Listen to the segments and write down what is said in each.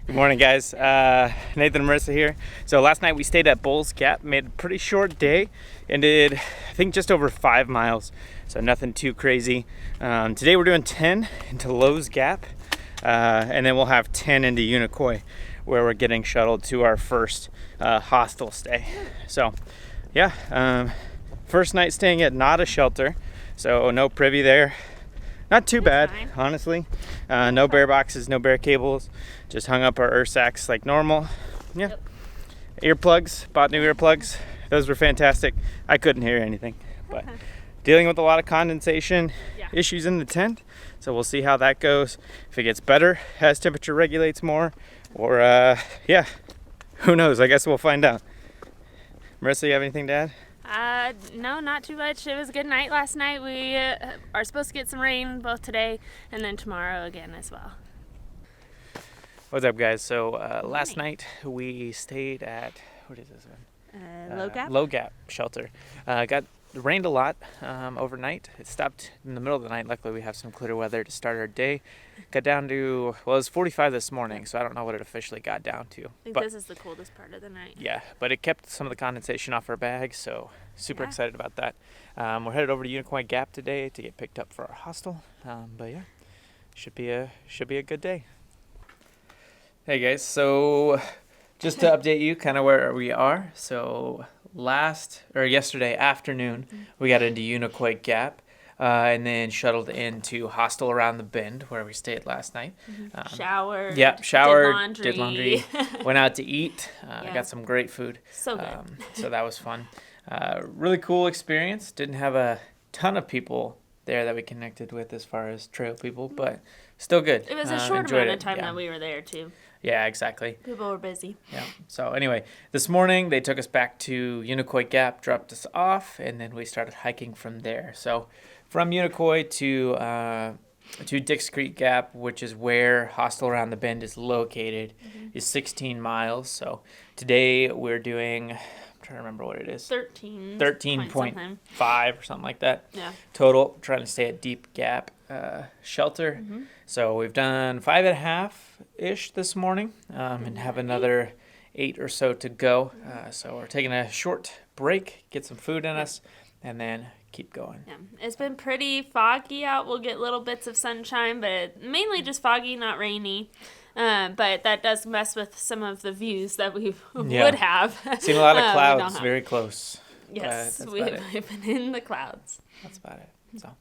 Good morning, guys. Nathan and Marissa here. So last night we stayed at Bulls Gap, made a pretty short day, and did I think just over 5 miles, so nothing too crazy. Today we're doing 10 into Lowe's Gap, and then we'll have 10 into Unicoi, where we're getting shuttled to our first hostel stay. So yeah, first night staying at not a shelter, so no privy there. Not too bad, honestly. No bear boxes, no bear cables. Just hung up our sacks like normal. Yeah. Yep. Earplugs, bought new earplugs. Those were fantastic. I couldn't hear anything, but dealing with a lot of condensation issues in the tent. So we'll see how that goes. If it gets better as temperature regulates more, or yeah, who knows? I guess we'll find out. Marissa, you have anything to add? No, not too much. It was a good night last night. We are supposed to get some rain both today and then tomorrow again as well. What's up, guys? So last night we stayed at, what is this one? Low Gap? Low Gap shelter. It rained a lot overnight. It stopped in the middle of the night. Luckily we have some clear weather to start our day. Got down to, well, it was 45 this morning, so I don't know what it officially got down to. I think this is the coldest part of the night. Yeah, but it kept some of the condensation off our bags, so super excited about that. We're headed over to Unicoi Gap today to get picked up for our hostel. But yeah, should be a good day. Hey guys, so just to update you kind of where we are. So yesterday afternoon, we got into Unicoi Gap. And then shuttled into Hostel around the bend where we stayed last night. Showered. Yeah, showered, did laundry. Went out to eat. Got some great food. So good. So that was fun. Really cool experience. Didn't have a ton of people there that we connected with as far as trail people, but still good. It was a short amount of time that we were there too. Yeah, exactly. People were busy. Yeah. So anyway, this morning they took us back to Unicoi Gap, dropped us off, and then we started hiking from there. So from Unicoi to Dix Creek Gap, which is where Hostel Around the Bend is located, is 16 miles. So today we're doing, I'm trying to remember what it is. 13.5 or something like that. Yeah. Total. Trying to stay at Deep Gap shelter. So we've done 5.5-ish this morning, and have another 8 or so to go. So we're taking a short break, get some food in us, and then keep going. Yeah, it's been pretty foggy out. We'll get little bits of sunshine, but mainly just foggy, not rainy. But that does mess with some of the views that we would have. Seen a lot of clouds very close. Yes, we've been in the clouds. That's about it. So.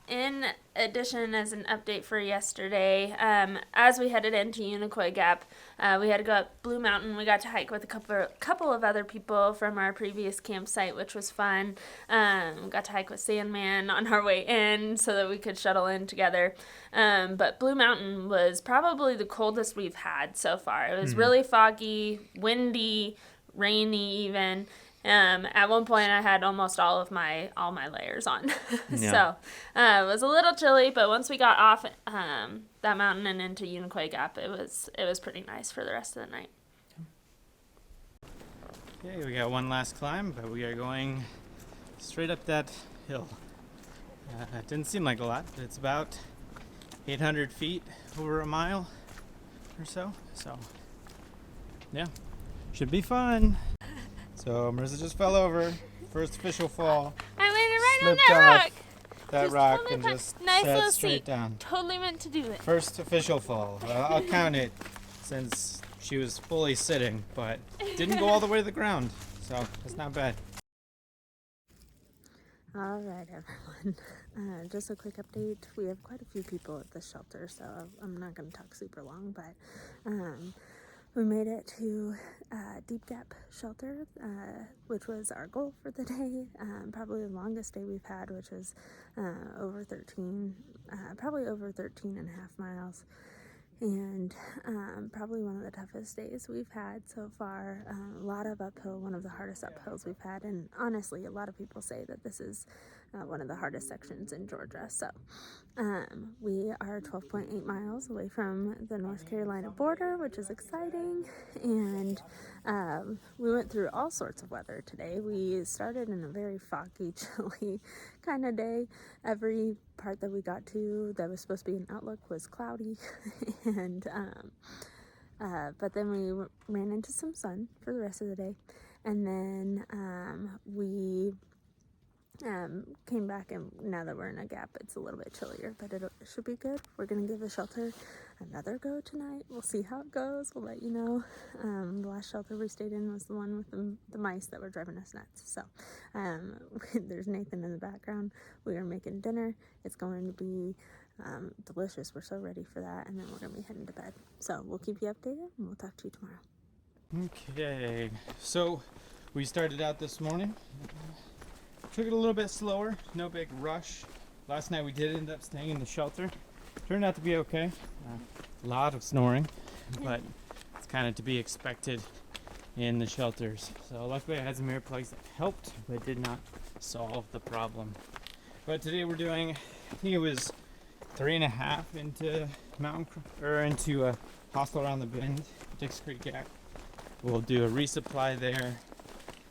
In addition, as an update for yesterday, as we headed into Unicoi Gap, we had to go up Blue Mountain. We got to hike with a couple of other people from our previous campsite, which was fun. We got to hike with Sandman on our way in so that we could shuttle in together. But Blue Mountain was probably the coldest we've had so far. It was really foggy, windy, rainy even. At one point I had almost all my layers on. So it was a little chilly, but once we got off that mountain and into Unicoi Gap, it was pretty nice for the rest of the night. Okay, we got one last climb, but we are going straight up that hill. It didn't seem like a lot, but it's about 800 feet over a mile or so. So yeah, should be fun. So Marissa just fell over. First official fall. I landed right on Slipped that rock. That Just rock totally and just nice sat little straight seat. down. Totally meant to do it. First official fall. I'll count it since she was fully sitting, but didn't go all the way to the ground. So it's not bad. All right, everyone. Just a quick update. We have quite a few people at the shelter, so I'm not going to talk super long, but we made it to Deep Gap shelter, which was our goal for the day. Probably the longest day we've had, which was probably over 13 and a half miles. And probably one of the toughest days we've had so far. A lot of uphill, one of the hardest uphills we've had. And honestly, a lot of people say that this is one of the hardest sections in Georgia. So we are 12.8 miles away from the North Carolina border, which is exciting. And we went through all sorts of weather today. We started in a very foggy, chilly kind of day. Every part that we got to that was supposed to be an outlook was cloudy. And but then we ran into some sun for the rest of the day. And then we came back, and now that we're in a gap, it's a little bit chillier, but it should be good. We're gonna give the shelter another go tonight. We'll see how it goes. We'll let you know. The last shelter we stayed in was the one with the mice that were driving us nuts. So there's Nathan in the background. We are making dinner. It's going to be delicious. We're so ready for that, and then we're gonna be heading to bed. So we'll keep you updated, and we'll talk to you tomorrow. Okay, so we started out this morning. Took it a little bit slower, no big rush. Last night we did end up staying in the shelter. Turned out to be okay. A lot of snoring, but it's kind of to be expected in the shelters. So luckily I had some earplugs that helped, but did not solve the problem. But today we're doing, I think it was 3.5 into into a Hostel around the bend, Dix Creek Gap. We'll do a resupply there,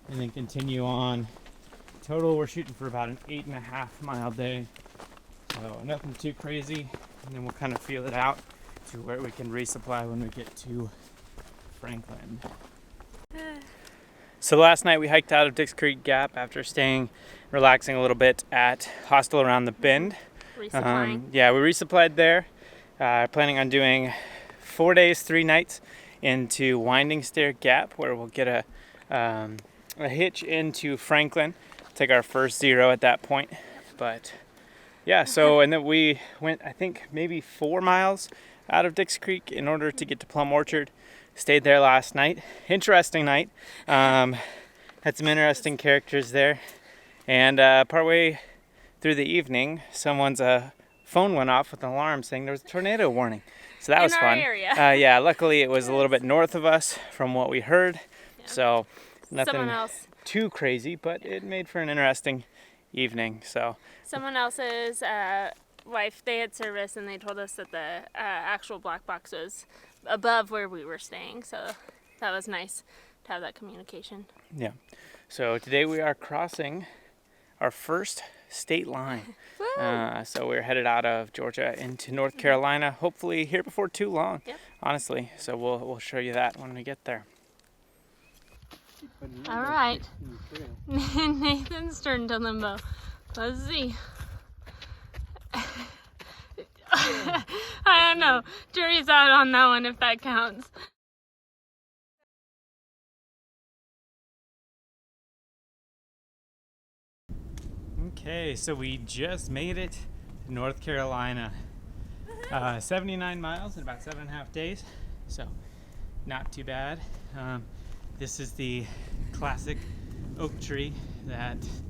and then continue on. Total, we're shooting for about an 8.5 mile day, so nothing too crazy, and then we'll kind of feel it out to where we can resupply when we get to Franklin. So last night we hiked out of Dix Creek Gap after relaxing a little bit at Hostel around the bend. Resupplying. Yeah, we resupplied there. Planning on doing 4 days, 3 nights into Winding Stair Gap, where we'll get a hitch into Franklin. Take our first 0 at that point. But yeah, so and then we went, I think, maybe 4 miles out of Dix Creek in order to get to Plum Orchard. Stayed there last night. Interesting night. Had some interesting characters there. And partway through the evening, someone's phone went off with an alarm saying there was a tornado warning. So that was fun. Area. Yeah, luckily it was a little bit north of us from what we heard. Yeah. So nothing too crazy, but it made for an interesting evening. So someone else's wife, they had service, and they told us that the actual black box was above where we were staying. So that was nice to have that communication. Yeah. So today we are crossing our first state line. So we're headed out of Georgia into North Carolina, hopefully here before too long. Yep. Honestly. So we'll show you that when we get there. All right. Nathan's turned to limbo. Let's see. I don't know. Jury's out on that one if that counts. Okay, so we just made it to North Carolina. 79 miles in about 7.5 days. So not too bad. This is the classic oak tree that is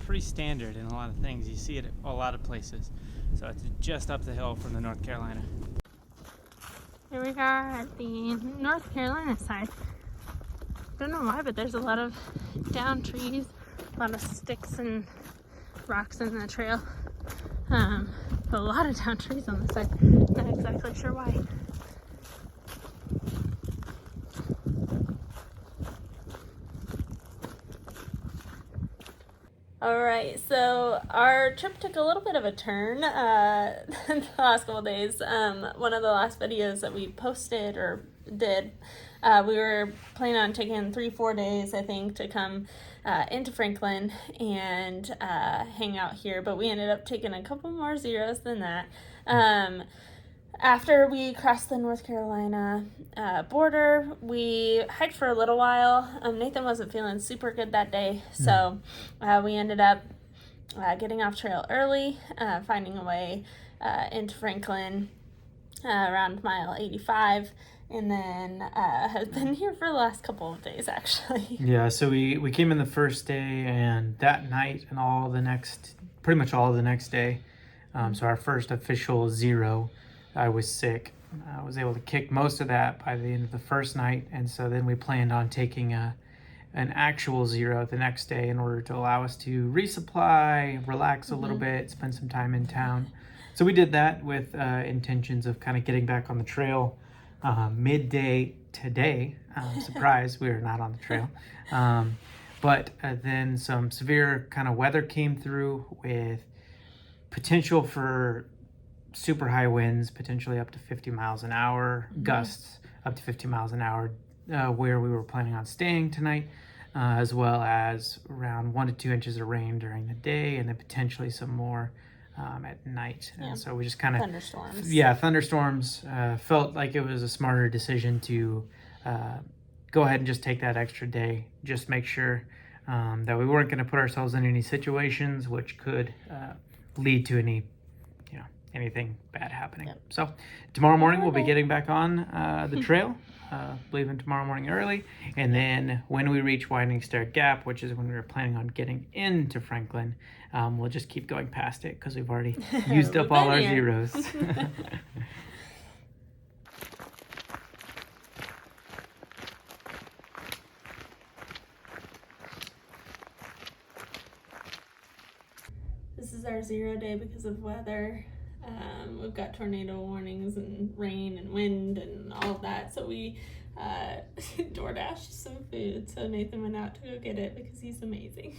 pretty standard in a lot of things. You see it at a lot of places. So it's just up the hill from the North Carolina. Here we are at the North Carolina side. Don't know why, but there's a lot of down trees, a lot of sticks and rocks in the trail. A lot of down trees on the side. Not exactly sure why. Alright, so our trip took a little bit of a turn the last couple days. One of the last videos that we posted or did, we were planning on taking 3-4 days, I think, to come into Franklin and hang out here, but we ended up taking a couple more zeros than that. After we crossed the North Carolina border, we hiked for a little while. Nathan wasn't feeling super good that day, so we ended up getting off trail early, finding a way into Franklin around mile 85, and then have been here for the last couple of days, actually. Yeah, so we came in the first day, and that night and pretty much all of the next day, so our first official 0, I was sick. I was able to kick most of that by the end of the first night, and so then we planned on taking a an actual zero the next day in order to allow us to resupply, relax a little bit, spend some time in town. So we did that with intentions of kind of getting back on the trail midday today. Surprise, we are not on the trail. But then some severe kind of weather came through with potential for super high winds, potentially up to 50 miles an hour, gusts up to 50 miles an hour, where we were planning on staying tonight, as well as around 1 to 2 inches of rain during the day, and then potentially some more at night. And so we just kind of thunderstorms. Felt like it was a smarter decision to go ahead and just take that extra day, just make sure that we weren't going to put ourselves in any situations which could lead to anything bad happening. So tomorrow morning we'll be getting back on the trail, leaving tomorrow morning early, and then when we reach Winding Stair Gap, which is when we were planning on getting into Franklin, we'll just keep going past it because we've already used up all our zeros. This is our 0 day because of weather. We've got tornado warnings and rain and wind and all of that. So we DoorDashed some food. So Nathan went out to go get it because he's amazing.